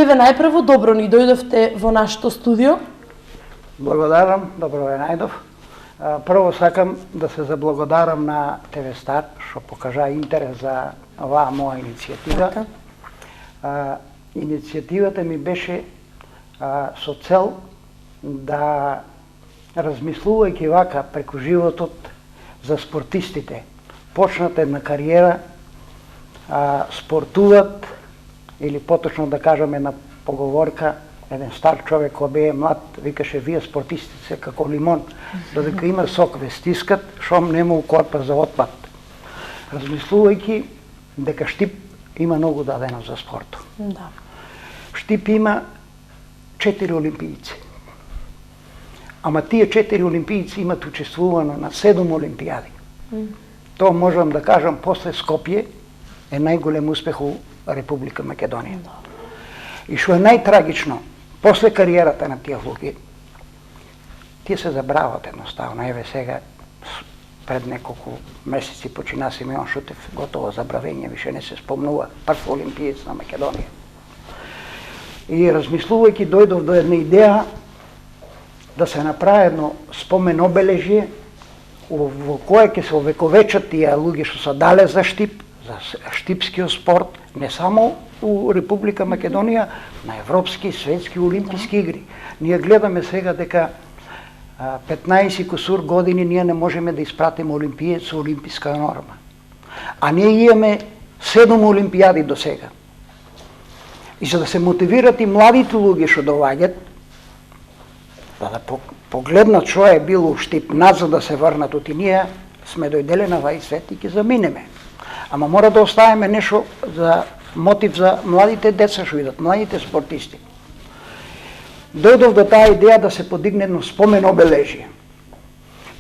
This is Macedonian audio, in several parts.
Еве најпрво добро ни дојдовте во нашето студио. Благодарам, добро ве најдов. Прво сакам да се заблагодарам на ТВ Стар што покажа интерес за оваа моја иницијатива. Иницијативата ми беше со цел да размислувајќи вака преку животот за спортистите, почнат една кариера, спортуват, или поточно да кажам една поговорка, еден стар човек кој бе млад, викаше: вие спортистите се како лимон, додека има сок ве стискат, шом нема у корпа за отпад. Размислувајќи дека Штип има многу дадено за спортот. Да. Штип има 4 олимпијци. Ама тие 4 олимпијци имат учествувано на 7 олимпијади. Тоа можам да кажам после Скопје е најголем успех у Република Македонија. И што е најтрагично, после кариерата на тие луѓе, тие се забрават едноставно. Еве сега, пред неколку месеци почина Симеон Шутев, готово забравење, више не се спомнува, прв олимпиец на Македонија. И размислувајќи дојдов до една идеја да се направи едно спомен обележје во кое ќе се овековечат тие луѓе што се дале за Штип, за штипскиот спорт, не само у Република Македонија, на европски, светски, олимписки игри. Ние гледаме сега дека 15 кусур години ние не можеме да испратиме олимпиец со олимписка норма. А ние имаме 7 олимпијади до сега. И за да се мотивират и младите луѓе што доаѓаат, да погледнат што е било Штип назад, да се врнат, и ние сме дојделе на вај свет и ќе заминеме. Ама мора да оставиме нешто за мотив за младите деца што идат, младите спортисти. Дојдов до таа идеја да се подигне едно спомен обележје.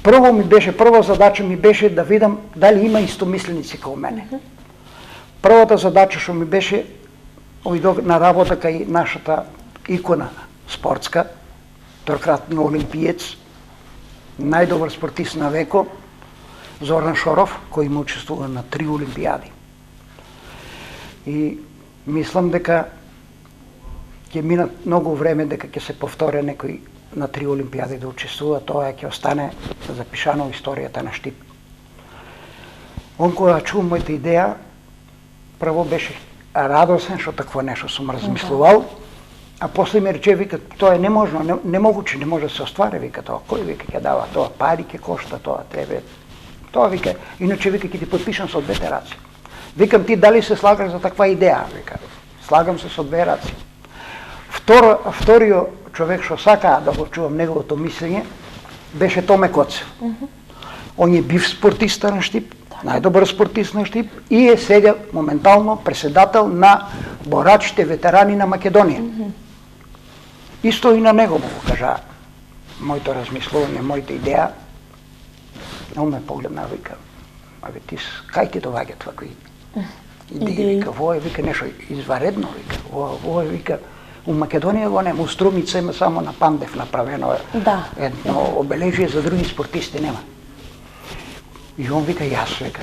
Прва задача ми беше да видам дали има истомисленици као мене. Првата задача што ми беше, ојдов на работа кај нашата икона спортска, трократен олимпиец, најдобар спортист на веко, Зоран Шоров, кој има учествува на 3 олимпијади. И мислам дека ќе минат многу време дека ќе се повтори некој на 3 олимпијади да учествува, тоа ќе остане запишано во историјата на Штип. Он кога чув мојата идеја, прво беше радосен што такво нешто сум размислувал, а после ми рече, вика, тоа е неможно, немогуче, не може да се оствари, вика, тоа, кој вика ќе дава тоа, пари ќе кошта тоа, треба. Тоа вика, иначе вика ќе ти подпишам со 2 раце. Викам, ти дали се слагаш за таква идеја? Вика, слагам се со 2 раце. Вториот човек што сака да го чувам неговото мислење беше Томе Коцев. Он е бив спортиста на Штип, најдобар спортист на Штип и е сега моментално преседател на борачите ветерани на Македонија. Исто и на него му го кажа моето размислување, мојата идеја. Он ме погледна, вика, абе ти кај ти доваѓат вакви идеи, вика, во е, вика, нешто изваредно, вика, во е, вика, у Македонија го нема, у Струмица има само на Пандев направено едно обележје, за други спортисти нема. И он вика, јас, вика,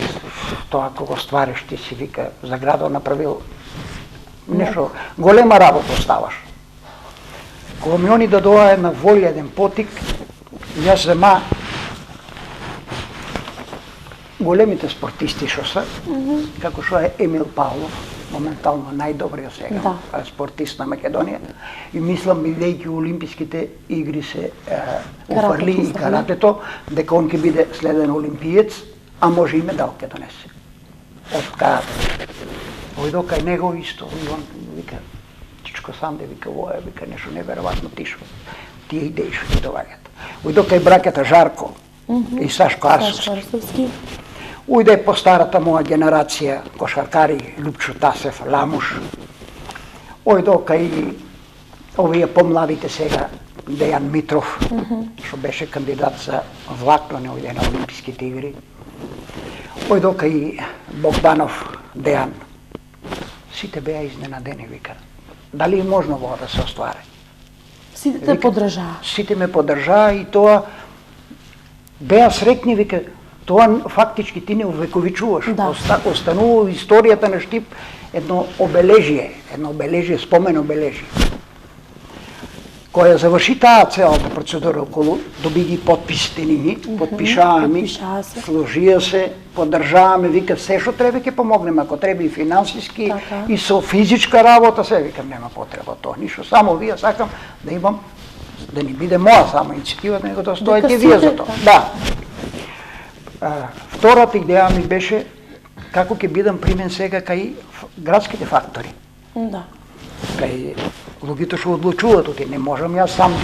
тоа кога ствариш ти си, вика, за градот направил нешто, голема работа оставаш. Кога ми они дадоа една волја, еден потик, јас зема големите спортисти што се, како што е Емил Павлов, моментално најдобриот сега спортист на Македонија, и мислам, бидејќи олимписките игри се уфрли и каратето, дека он ќе биде следен олимпиец, а може и медал ќе донесе. Од карате. Ојдо кај него исто, и он вика, Чичко Санде, вика, во е, вика, нешто неверојатно тишко. Тие идеи што ти доваѓат. Ојдо кај браќата Жарко и Сашко Арсовски. Ујде по старата моја генерација кошаркари, Лупчо Тасев, Ламуш. Ојдо кај овие помладите сега, Дејан Митров, што беше кандидат за влакно, ојде на Олимписките игри. Ојдо кај Богданов, Дејан. Сите беа изненадени, вика. Дали е можно во да се оствари? Сите те поддржаа. Сите ме поддржаа и тоа беа среќни, вика, тоа фактички ти не увековичуваш. Останува во историјата на Штип едно обележие, спомен обележие. Која заврши таа целата процедура околу, доби ги подписите ни, подпишаа се. сложија се, поддржаваме, вика се што треба ќе помогнеме, ако треба и финансиски, Така. и со физичка работа, се викам нема потреба тоа, ништо, само вие сакам да имам, да ни биде моја само иницијатива, него да стоите вие за тоа. Да. Втората идеја ми беше како ќе бидам примен сега кај градските фактори. Да. Кај луѓето што одлучуваат, оти не можам јас сам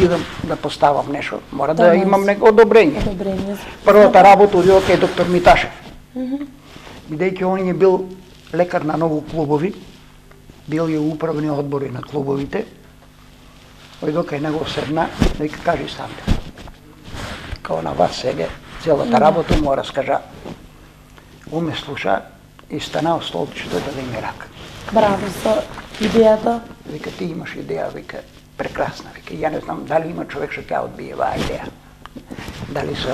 да поставам нешто, мора да Да, имам него одобрење. Одобрење. Првата работа одио кај доктор Миташев. Бидејќи он е бил лекар на многу клубови, бил е управни одбори на клубовите, ојдо кај него седна, да ќе кажи сам. Као на вас сега, целата работа му раскажа. Он ме слуша и стана од столчето да ми рака. Браво за идејата. Вика, ти имаш идеја, вика, прекрасна, вика, ја не знам дали има човек што ќе одбие оваа идеја. Дали се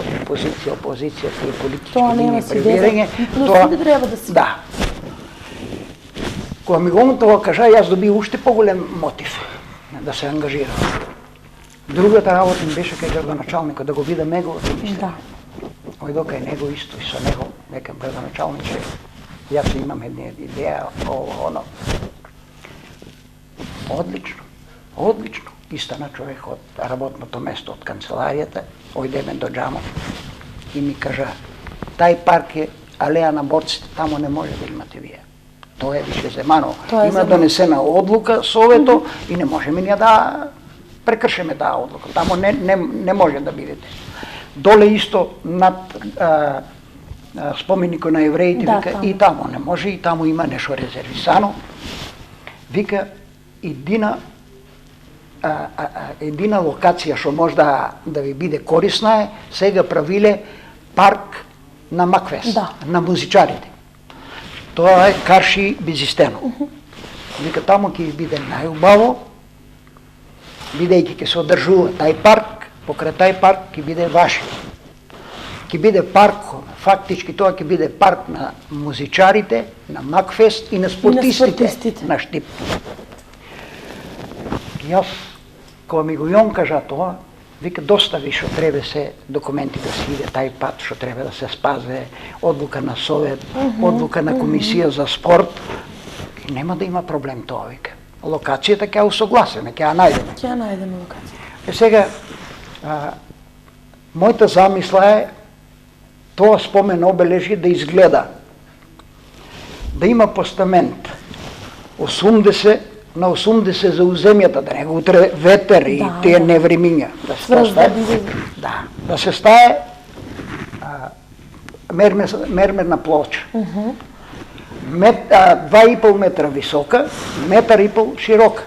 опозиција и политички Тоа нема линии си превирање, веза, но сите треба да си. Да. Кога ми го тоа кажа, јас доби уште поголем мотив да се ангажирам. Другата работа ми беше кај градоначалникот да го видам неговото мислење. Да. Ојдо кај него исто и со него, некам градоначалниче, јас имам една идеја, ово, оно. Одлично, одлично. И стана човек од работното место, од канцеларијата, ојдеме до џамот и ми кажа, тај парк е алеја на борците, тамо не може да имате вие. Тоа е више земано. Тоа е Има земано. донесена одлука совето и не можеме ние да прекршиме таа одлука. Тамо не може да бидете. Доле исто над споменикот на евреите, Да, вика, тамо. и тамо не може, и тамо има нешто резервисано. Вика, едина локација што може да ви биде корисна е, сега правиле парк на Макфест, Да. на музичарите. Тоа е Карши Безистено. Вика, тамо ќе ви биде најубаво, бидејќи ќе се одржува тај парк, покрај тај парк ќе биде ваш. Ќе биде парк, фактички тоа ќе биде парк на музичарите, на Макфест и на спортистите на Штип. Јас, кога ми го Јон кажа тоа, вика, достави што треба се документи да се иде тај пат, што треба да се спазе, одлука на Совет, одлука на Комисија за спорт, и нема да има проблем тоа, вика. Локацијата ќе ја усогласиме, ќе ја најдеме. Ќе ја најдеме локација. Е сега, мојата замисла е тоа спомен обележие да изгледа, да има постамент 80 на 80 за земјата, да не го утре ветер и Да, тие да. невремиња. Сврз да биде. Да се стае мермерна плоча. 2,5 метра висока, 1,5 метра широка.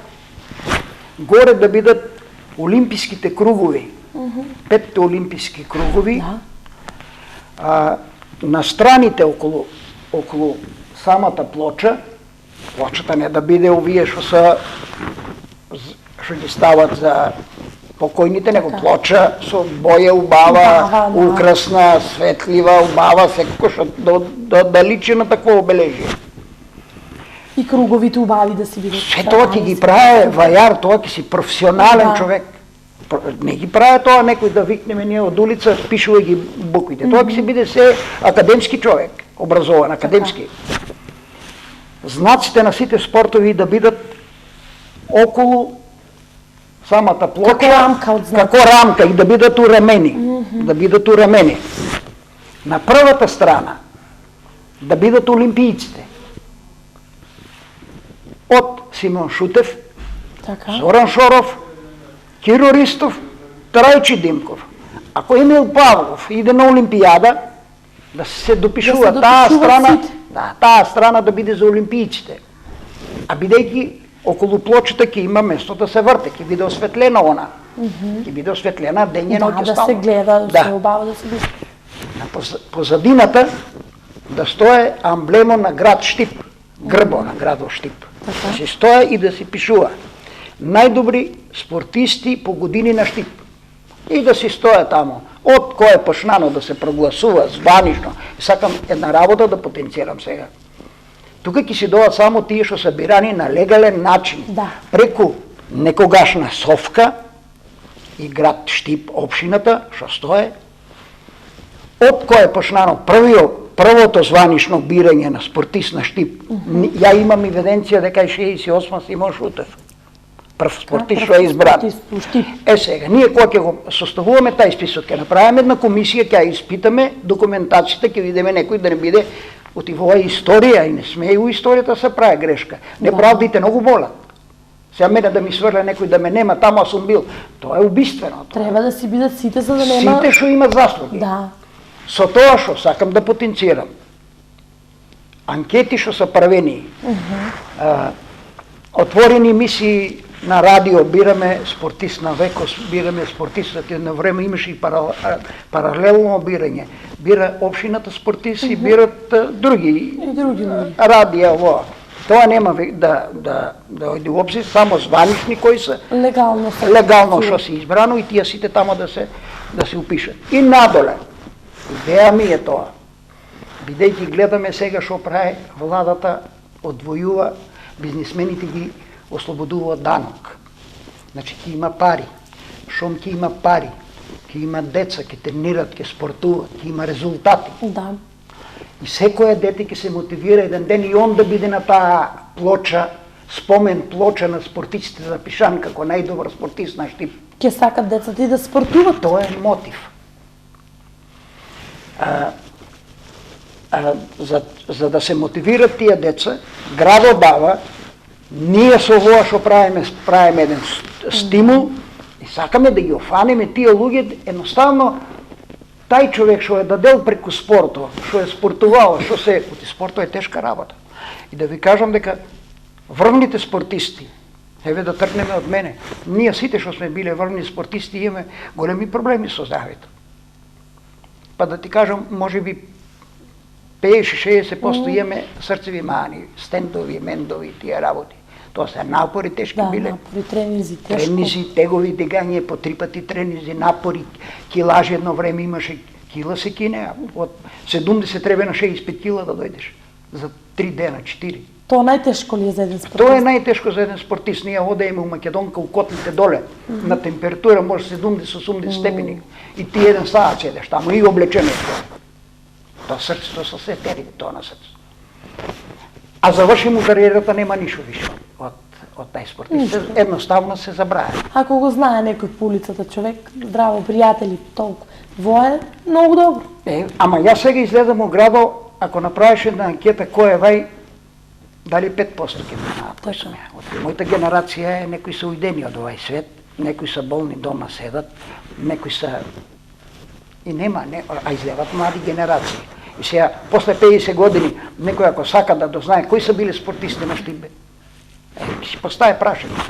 Горе да бидат олимписките кругови, 5 олимписки кругови. Да. На страните околу самата плоча, плочата не да биде овие што ги стават за покојните, него плоча со боја убава, Да. украсна, светлива, убава, секако што да личи на такво обележие. И круговите убави да си бидат. Се тоа ќе ги прави вајар, тоа ќе си професионален Да. човек. Не ги прави тоа некој да викнеме ние од улица, пишува ги буквите. Тоа ќе си биде се академски човек, образован, академски. Знаците на сите спортови да бидат околу самата плоча. Како рамка од знаци. Како рамка и да бидат уремени. Да бидат уремени. На првата страна да бидат олимпијците. Од Симон Шутев, Така. Зоран Шоров, Киро Ристов, Трајчи Димков. Ако Емил Павлов иде на Олимпијада, да се допишува Да се таа допишуваат страна, сите. таа страна да биде за олимпијците. А бидејќи околу плочата ќе има место да се врте, ќе биде осветлена она. Ќе биде осветлена дење ноќе Да, да стално. се гледа, Да. се убава да се биде. На позадината да стое амблемо на град Штип, грбо на градот Штип. Да се стое и да се пишува најдобри спортисти по години на Штип. И да си стое тамо. Од кој е почнано да се прогласува званично. Сакам една работа да потенцирам сега. Тука ќе си доаѓаат само тие што се бирани на легален начин. Да. Преку некогашна Совка и град Штип, општината, што стое, од кој е почнано првото званично бирање на спортист на Штип. Ја имам евиденција дека и 68 Симон Шутев. Прв спортист што е избран. Сега, ние кога ќе го составуваме тај список, ќе направиме една комисија, ќе ја испитаме документацијата, ќе видиме некој да не биде отивува историја и не смее у историјата се прави грешка. Неправдите многу болат. Сега мене да ми сврля некој да ме нема таму, а сум бил. Тоа е убиствено. Треба да си бидат сите за да нема... Сите што имат заслуги. Да. Со тоа што сакам да потенцирам. Анкети што се правени, отворени мисии на радио, бираме спортист на векос, бираме спортистот, едно време имаше и паралелно бирање. Бира општината спортисти, бират други радија, ово. Тоа нема да оди у обзир, само званични кои се легално што се избрано и тие сите тамо да се упишат. И надоле, идеја ми е тоа, бидејќи гледаме сега што прави владата, одвојува, бизнисмените ги ослободува данок. Значи ќе има пари. Шом ќе има пари, ќе има деца, ќе тренират, ќе спортуват, ќе има резултати. Да. И секој дете ќе се мотивира еден ден и он да биде на таа плоча, спомен плоча на спортистите запишан како најдобар спортист на Штип. Ќе сакат децата и да спортуват. Тоа е мотив. За да се мотивират тие деца, градот дава, ние со ова што правиме еден стимул и сакаме да ги офанеме тие луѓе, едноставно тај човек што е дадел преку спортот, што е спортувал, што се... Спортот е тешка работа. И да ви кажам дека врвните спортисти, еве да тргнеме од мене, ние сите што сме биле врвни спортисти имаме големи проблеми со здравјето. Па да ти кажам, може би 50-60% имаме срцеви мани, стентови, мендови, тие работи. Тоа се напори тешки биле. Да, напори, тренизи, тешко. Тренизи, тегови дигање, по 3 пати тренизи, напори, килажи едно време имаше, кила се кине, од 70 треба на 65 кила да дојдеш. За 3 дена, 4. Тоа најтешко ли е за еден спортист? Тоа е најтешко за еден спортист. Ние одеме у Македонка, у Котлите доле, на температура може 70-80 степени. И ти еден саат седеш таму и облечен е тоа. Тоа срцето со се тери, тоа на срцето. А заврши му кариерата, нема ништо више од тај спортист. Едноставно се забравя. Ако го знае некој по улицата човек, здраво, пријатели, толку, во е многу добро. Ама јас сега изгледам у градо, ако направиш една анкета кој е вај, дали 5% ќе минаат кој сум ја. Мојата генерација е некои се уидени од овај свет, некои се болни дома седат, некои се и нема, а излеват млади генерации. И сега, после 50 години, некој ако сака да дознае кои се биле спортисти на Штип, ќе си постави прашање.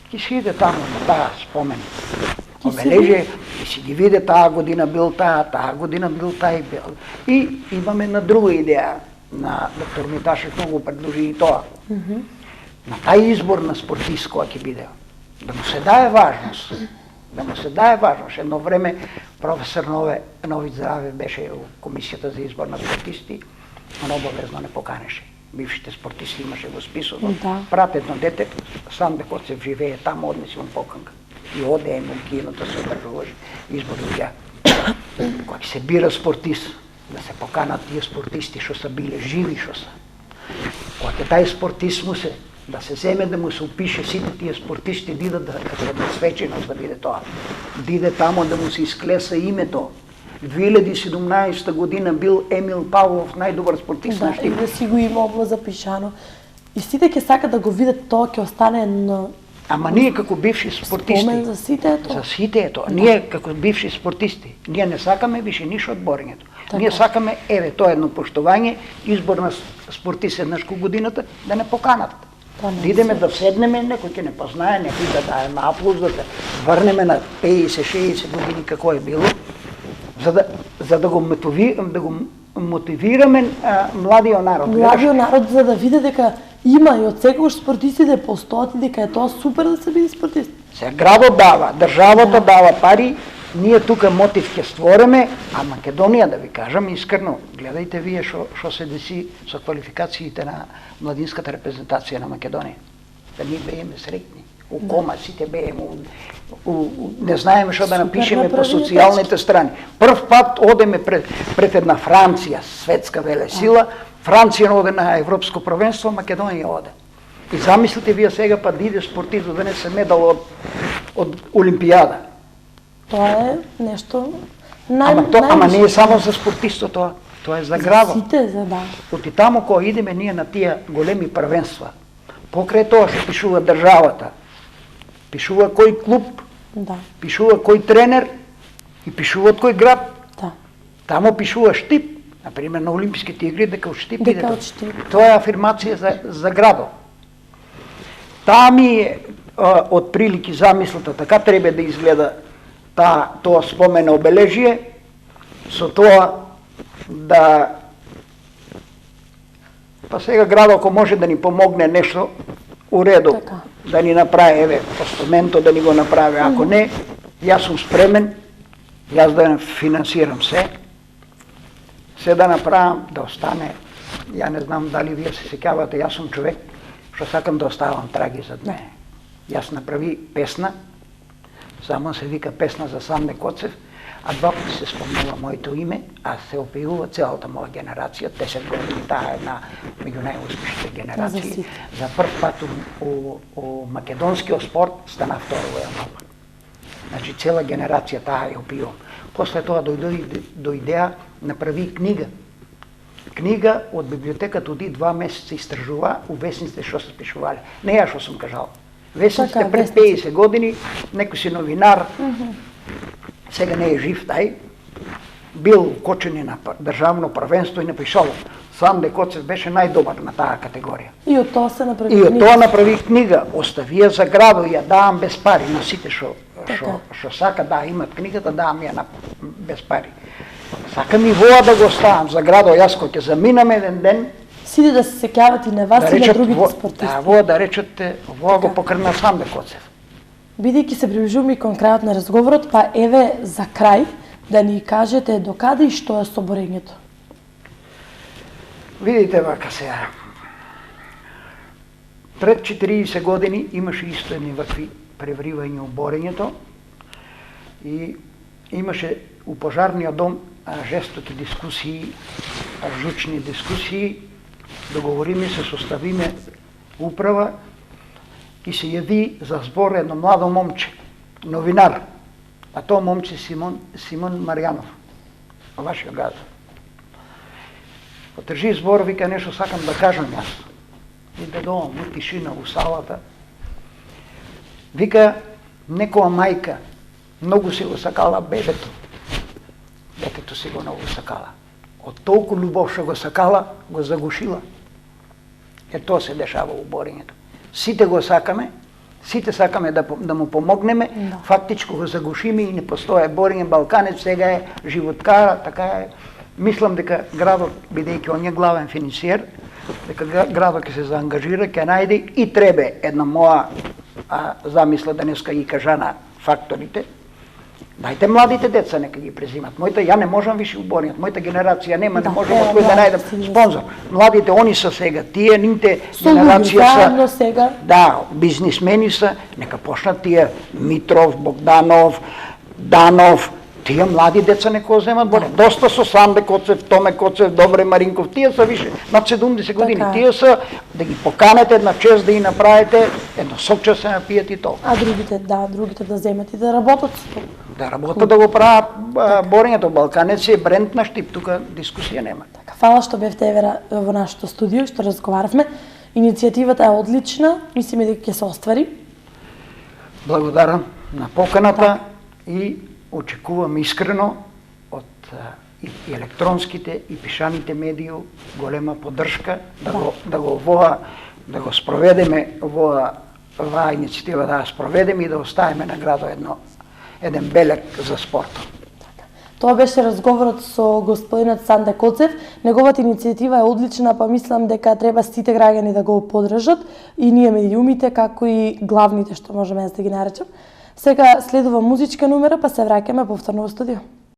Ќе си иде таму на таа спомен. Обележи, ќе си ги виде таа година бил таа година бил тај бил. И имаме на друга идеја, на доктор Миташев многу предложи и тоа. На тај избор на спортист која ќе биде, да му се дае важност. Да му се дае важност. Едно време професор Нови Здраве беше у комисијата за избор на спортисти, он обавезно не поканеше. Бившите спортисти имаше во списокот. Да. Прат едно дете, сам дека се живее таму, однеси му поканка. И оде му киното се одржуваше избор луѓа. Кога се бира спортист, да се поканат тие спортисти што се биле живи што се. Кога ќе тај спортист му се да се земе да му се упише сите тие спортисти да идат како една свеченост да биде тоа. Да иде тамо да му се исклеса името. 2017 година бил Емил Павлов најдобар спортист на Штип. Да, и да си го има ово запишано. И сите ќе сакат да го видат тоа, ќе остане на... Ама ние како бивши спортисти... Спомен за сите е тоа. За сите е тоа. Ние како бивши спортисти, ние не сакаме више ништо од борењето. Ние сакаме, еве, тоа едно поштовање, избор на спортист еднаш ко годината, да не поканат. Да идеме да седнеме, некој ќе не познае, некој да даеме аплауз, да врнеме на 50-60 години како е било, за да го мотивираме младиот народ. Младиот народ за да види дека има и од секој спортистите постојат и дека е тоа супер да се биде спортист. Се градот дава, државата дава пари ние тука мотив ќе створиме, а Македонија, да ви кажам искрено, гледајте вие што се деси со квалификациите на младинската репрезентација на Македонија. Да ние бееме среќни. У кома сите бееме, не знаеме што да напишеме по социјалните страни. Прв пат одеме пред една Франција, светска велесила, Франција оде на Европско првенство, Македонија оде. И замислите вие сега па да иде спортист да донесе медал од Олимпијада. Тоа е нешто Ама не е само за спортистот тоа е за градот. Сите, за да. Оти таму кога идеме ние на тие големи првенства, покрај тоа што пишува државата, пишува кој клуб, Да. пишува кој тренер и пишува од кој град. Да. Таму пишува Штип, например на Олимписките игри дека од Штип Дека иде. од Штип. Тоа е афирмација за градот. Таа ми е од прилики замислата, така треба да изгледа тоа спомена обележие, со тоа да па сега градот ако може да ни помогне нешто у реду, Така. да ни направи еве постаменто да ни го направи, ако не, јас сум спремен, јас да финансирам се да направам да остане. Ја не знам дали вие се сеќавате, јас сум човек што сакам да оставам траги зад мене. Јас направи песна, само се вика песна за Санде Коцев, а два пати се спомнува моето име, а се опиува целата моја генерација, 10 години, таа е една меѓу најуспешните генерации. За прв пат у македонскиот спорт стана второ во Европа. Значи цела генерација таа ја опиувам. После тоа дојде до идеја, направи книга. Книга од библиотеката оди 2 месеца истражува у весниците што се пишувале. Не ја што сум кажал. Весниците пред 50 години, некој си новинар, сега не е жив тај, бил кочени на државно првенство и напишал. Санде Коцев беше најдобар на таа категорија. И од тоа се направи И од книга. тоа направи книга, остави ја за градот, ја давам без пари на сите што сака да имат книгата, давам ја без пари. Сакам и воа да го оставам за градот, јас кога ќе заминам еден ден, Сите да се сеќават и на вас и на другите спортисти. Да, воа да речат, воа го покрна Санде Коцев. Бидејќи се приближуваме и кон крајот на разговорот, па еве за крај да ни кажете докаде и што е соборењето. Видите вака сега. Пред 40 години имаше исто едни вакви превривања у борењето и имаше у пожарниот дом жестоки дискусии, жучни дискусии, договориме се, составиме управа и се јави за збор едно младо момче, новинар, а тоа момче Симон Марјанов, вашиот газа. Одржи збор, вика нешто сакам да кажам јас. И да доам у тишина у салата. Вика, некоја мајка многу си го сакала бебето. Детето си го многу сакала. Од толку љубов што го сакала, го загушила. Тоа се дешава у борењето. Сите го сакаме, сите сакаме да му помогнеме, фактичко го загушиме и не постоje борење. Балканец сега е животкара, така е. Мислам дека градот, бидејќи он е главен финансиер, дека градот ќе се заангажира, ќе најде и требе една моја замисла денеска ги кажа на факторите. Дајте младите деца нека ги презимат. Ја не можам више уборниот, мојата генерација нема, не можам од кој да најдам спонзор. Младите они се сега, тие нивните генерација се да, бизнисмени се, нека почнат тие Митров, Богданов, Данов, тие млади деца нека го земат боре. Доста со Санде Коцев, Томе Коцев, Добре Маринков, тие се више над 70 години. Тие се да ги поканете една чест да ги направите, едно сокче се напијат и тоа. А другите да земат и да работат со тоа. Да работат да го прават борењето. Балканец е бренд на Штип, тука дискусија нема. Фала што бевте во нашето студио и што разговаравме. Иницијативата е одлична, мислиме дека ќе се оствари. Благодарам на поканата и очекувам искрено од и електронските и пишаните медии голема поддршка да го спроведеме оваа иницијатива, да ја спроведеме и да оставиме на градот еден белег за спортот. Тоа беше разговорот со господинот Санде Коцев. Неговата иницијатива е одлична, па мислам дека треба сите граѓани да го поддржат, и ние медиумите, како и главните, што можеме да ги наречем. Сега следува музичка номера, па се враќаме повторно во студио.